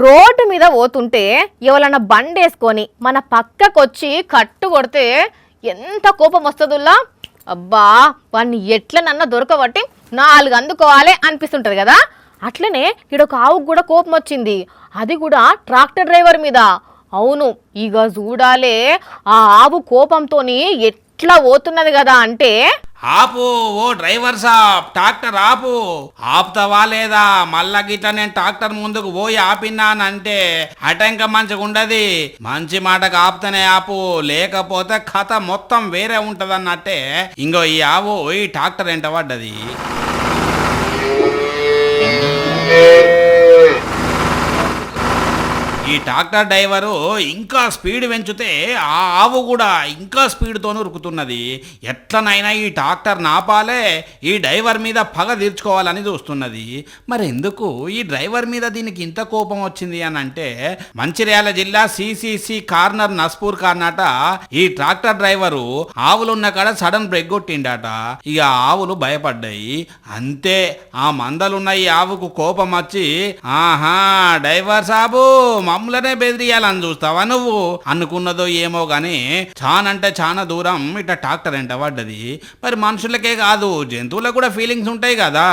Road మీద పోతుంటే ఎవరన్నా బండేసుకొని మన పక్కకొచ్చి కట్టు కొడితే ఎంత కోపం వస్తుందిలా. అబ్బా వాడిని ఎట్లనన్నా దొరకబట్టి 4 అందుకోవాలి అనిపిస్తుంటది కదా. అట్లనే ఈడొక ఆవుకు కూడా కోపం వచ్చింది, అది కూడా ట్రాక్టర్ డ్రైవర్ మీద. అవును, ఇక చూడాలే ఆ ఆవు కోపంతోని ఎట్లా పోతున్నది కదా అంటే, ఆపు ఓ డ్రైవర్ సాబ్, ట్రాక్టర్ ఆపు. ఆపుతావా లేదా? మళ్ళా గిట్ల నేను ట్రాక్టర్ ముందుకు పోయి ఆపినానంటే అటంక మంచిగా ఉండదు. మంచి మాటకు ఆపుతానే ఆపు, లేకపోతే కథ మొత్తం వేరే ఉంటదన్నట్టే. ఇంకో ఈ ఆవు ఈ ట్రాక్టర్ ఎంట పడ్డది. ఈ ట్రాక్టర్ డ్రైవరు ఇంకా స్పీడ్ పెంచితే ఆ ఆవు కూడా ఇంకా స్పీడ్తో ఉరుకుతున్నది. ఎట్లనైనా ఈ ట్రాక్టర్ నాపాలే, ఈ డ్రైవర్ మీద పగ తీర్చుకోవాలని చూస్తున్నది. మరి ఎందుకు ఈ డ్రైవర్ మీద దీనికి ఇంత కోపం వచ్చింది అని అంటే, మంచిర్యాల జిల్లా సిసిసి కార్నర్ నస్పూర్ కార్నట ఈ ట్రాక్టర్ డ్రైవరు ఆవులున్న కాడ సడన్ బ్రేక్ కొట్టిండట. ఇక ఆవులు భయపడ్డాయి. అంతే, ఆ మందలున్న ఈ ఆవుకు కోపం వచ్చి, ఆహా డ్రైవర్ సాబు మమ్మలనే బెదిరియాలని చూస్తావా నువ్వు అనుకున్నదో ఏమో గాని చానంటే చాలా దూరం ఇట్లా ట్రాక్టర్ ఎంట పడ్డది. మరి మనుషులకే కాదు జంతువులకు కూడా ఫీలింగ్స్ ఉంటాయి కదా.